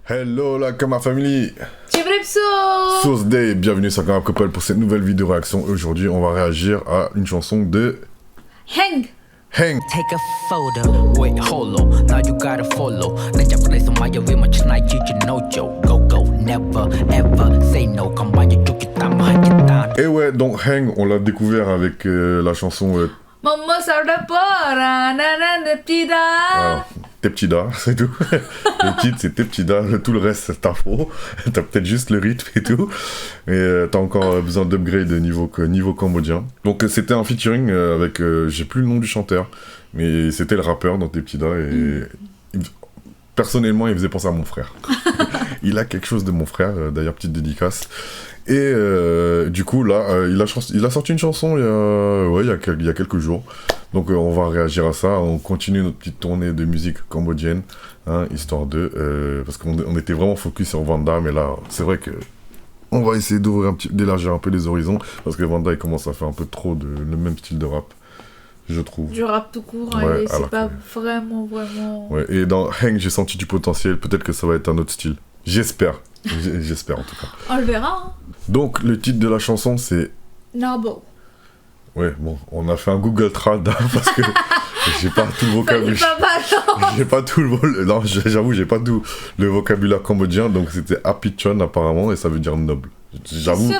Hello la Kama Family. Chibripso. Sauce Day, bienvenue sur Kama Couple pour cette nouvelle vidéo réaction. Aujourd'hui on va réagir à une chanson de Hang. Hang. Take a photo, wait, hold on, now you gotta follow. Naja play some Maya with my china, no joke. Go, go, never, ever say no. Come by you, took it down, Et ouais, donc Hang, on l'a découvert avec la chanson Momo Sardapora, nanana ptida. voilà, Tes petits da, c'est tout. Le titre c'est Tes petits da, tout le reste c'est faux. T'as peut-être juste le rythme et tout. Mais t'as encore besoin d'upgrade niveau cambodgien. Donc c'était un featuring avec, j'ai plus le nom du chanteur, mais c'était le rappeur dans Tes petits da et personnellement il faisait penser à mon frère. Il a quelque chose de mon frère, d'ailleurs petite dédicace. Et du coup là, il a sorti une chanson il y a quelques jours. Donc on va réagir à ça, on continue notre petite tournée de musique cambodgienne, hein, histoire de... parce qu'on était vraiment focus sur Vanda, mais là c'est vrai que on va essayer d'élargir un peu les horizons, parce que Vanda il commence à faire un peu trop le même style de rap, je trouve. Du rap tout court, Ouais, et c'est pas vraiment... Ouais, et dans Hang j'ai senti du potentiel, peut-être que ça va être un autre style. J'espère, j'espère en tout cas. On le verra, hein. Donc le titre de la chanson c'est... Nabo. Ouais, bon, on a fait un Google Trad, hein, parce que j'ai pas tout le vocabulaire. J'ai pas tout le non, j'avoue, j'ai pas tout le vocabulaire cambodgien, donc c'était Apichon apparemment, et ça veut dire noble. J'avoue,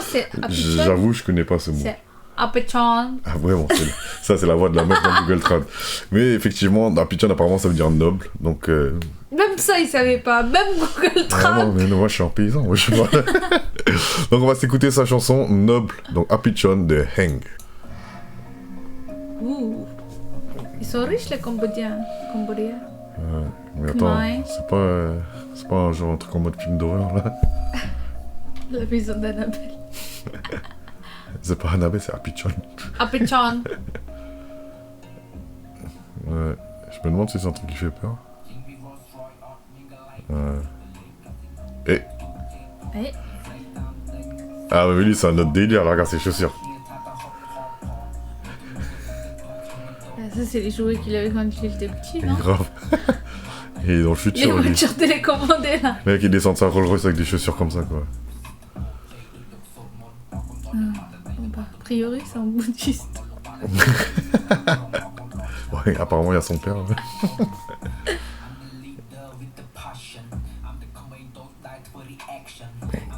je connais pas ce mot. C'est Apichon. Ah ouais, bon, ça c'est la voix de la meuf dans Google Trad. Mais effectivement, Apichon apparemment ça veut dire noble, donc... Même ça, il savait pas, même Google Trad. Ah non, mais non, moi je suis un paysan, moi, je sais pas. Donc on va s'écouter sa chanson Noble, donc Apichon de Hang. Ouh. Ils sont riches les Cambodgiens. Mais attends, Ouais. c'est pas un genre un truc en mode film d'horreur là. La maison d'Annabelle. C'est pas Annabelle, c'est Apichon. Apichon. Ouais, je me demande si c'est un truc qui fait peur. Et... Eh. Ah mais lui c'est un autre délire, là, regarde ses chaussures. Ça, c'est les jouets qu'il avait quand il était petit, non? Grave. Et dans le Les futur, lui, voitures télécommandées, là. le mec il descend de sa Rolls Royce avec des chaussures comme ça quoi. Bon, bah, a priori, c'est un bouddhiste. Ouais, apparemment il y a son père.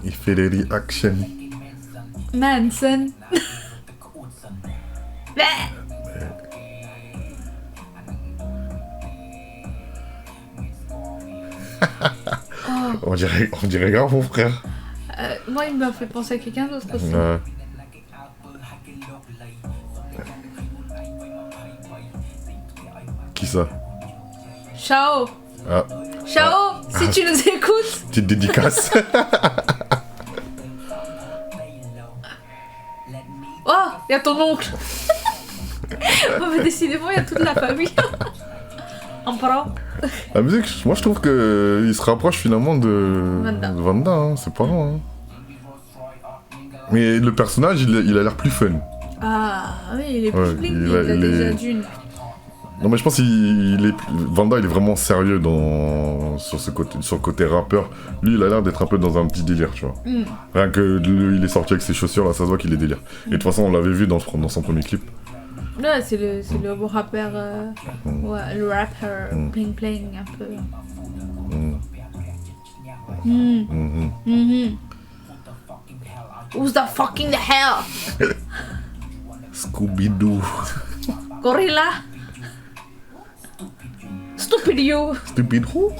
Il fait les reactions. Manson. On dirait grave mon frère. Moi, il m'a fait penser à quelqu'un d'autre aussi. Ouais. Qui ça? Chao. Ah, Chao, si tu nous écoutes. petite dédicace. Oh, il y a ton oncle. Oh, mais décidément, il y a toute la famille. En parlant. La musique, moi je trouve que il se rapproche finalement de Vanda. de Vanda, hein, c'est pas loin. Hein. Mais le personnage, il a l'air plus fun. Ah, oui, il est Ouais, plus bling, il il a- a il déjà est- d'une. Non mais je pense Vanda il est vraiment sérieux sur le côté rappeur. Lui il a l'air d'être un peu dans un petit délire, tu vois. Mm. Rien que il est sorti avec ses chaussures là, ça se voit qu'il est délire. Et de toute façon on l'avait vu dans son premier clip. Ouais, c'est le beau rappeur. Ouais, le rappeur bling bling un peu. Who's the fucking the hell? Scooby-Doo. Gorilla? Stupid you! Stupid who?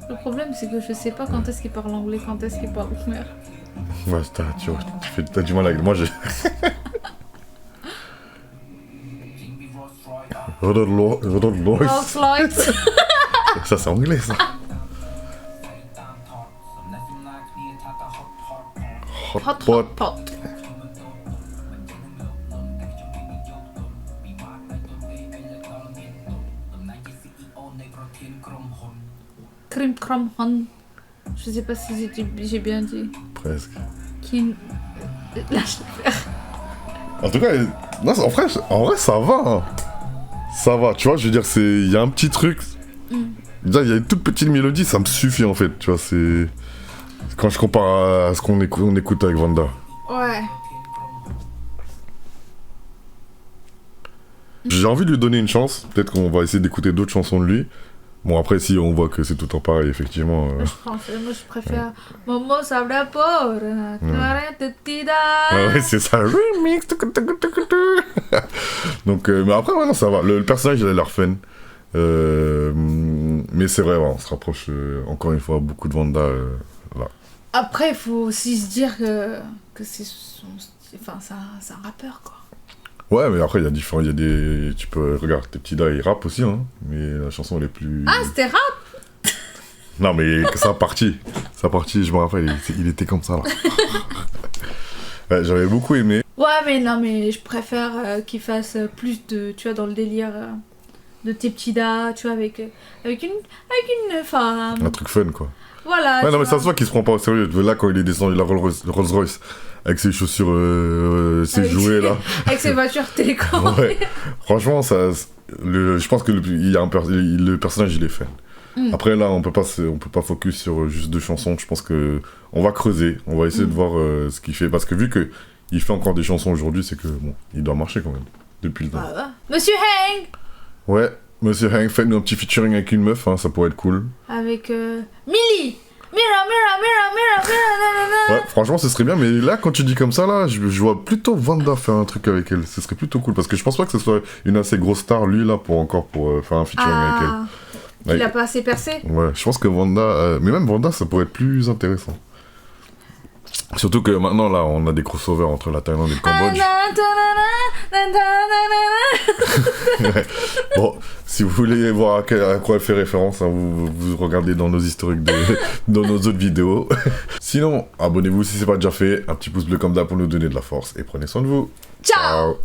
Le problème, c'est que je sais pas quand est-ce qu'il parle anglais, quand est-ce qu'il parle khmer. Ouais, t'as du mal avec moi, j'ai... Rolls Royce. Ça c'est anglais ça. Hot, hot, hot. Krim Kram Han. Je sais pas si j'ai bien dit. Presque. qui... Lâche le fer. En tout cas, non, en vrai, ça va. Hein. Ça va, tu vois, je veux dire, il y a un petit truc. Déjà, il y a une toute petite mélodie, ça me suffit en fait, tu vois, c'est... Quand je compare à ce qu'on écoute avec Vanda. Ouais. J'ai envie de lui donner une chance, peut-être qu'on va essayer d'écouter d'autres chansons de lui. Bon, après, si on voit que c'est tout le temps pareil, effectivement... Moi, je préfère Momo Sabra Por, Tida. Ouais, c'est ça, remix. Donc, mais après, ouais, non, ça va. Le personnage, il a l'air fun. Mais c'est vrai, ouais, on se rapproche encore une fois beaucoup de Vanda. Là. Après, il faut aussi se dire que c'est son... Enfin, c'est un rappeur, quoi. Ouais, mais après, il y a différents... Il y a des... Tu peux... Regarde, tes petits gars, ils rappent aussi, hein. Mais la chanson, elle est plus... Ah, c'était rap. Non, mais sa partie, je me rappelle, il était comme ça, là. Ouais, j'avais beaucoup aimé. Ouais, mais non, mais je préfère qu'il fasse plus de... Tu vois, dans le délire de tes petits gars, tu vois, avec une femme. Un truc fun, quoi. Voilà. Ouais, non, mais vois. ça se voit qu'il se prend pas au sérieux. Là, quand il est descendu la Rolls-Royce, avec ses chaussures, ses jouets, là. Avec ses voitures télécommandées. Ouais. Franchement, je pense que le personnage, il est fun. Après, là, on peut pas focus sur juste 2 chansons. Je pense que on va creuser. On va essayer de voir ce qu'il fait. Parce que vu qu'il fait encore des chansons aujourd'hui, c'est que, bon, il doit marcher quand même. Depuis le temps. Ah, ouais. Monsieur Hang. Ouais, Monsieur Hank, faites-nous un petit featuring avec une meuf, hein, ça pourrait être cool. Avec Millie. Mira. Ouais, franchement, ce serait bien, mais là, quand tu dis comme ça, là, je vois plutôt Vanda faire un truc avec elle. Ce serait plutôt cool, parce que je pense pas que ce soit une assez grosse star, lui, là, pour faire un featuring avec elle. Il a pas assez percé. Ouais, je pense que Vanda... mais même Vanda, ça pourrait être plus intéressant. Surtout que maintenant, là, on a des crossovers entre la Thaïlande et le Cambodge. Ouais. Bon, si vous voulez voir à quoi elle fait référence, hein, vous regardez dans nos historiques, dans nos autres vidéos. Sinon, abonnez-vous si c'est pas déjà fait. Un petit pouce bleu comme d'hab pour nous donner de la force. Et prenez soin de vous. Ciao.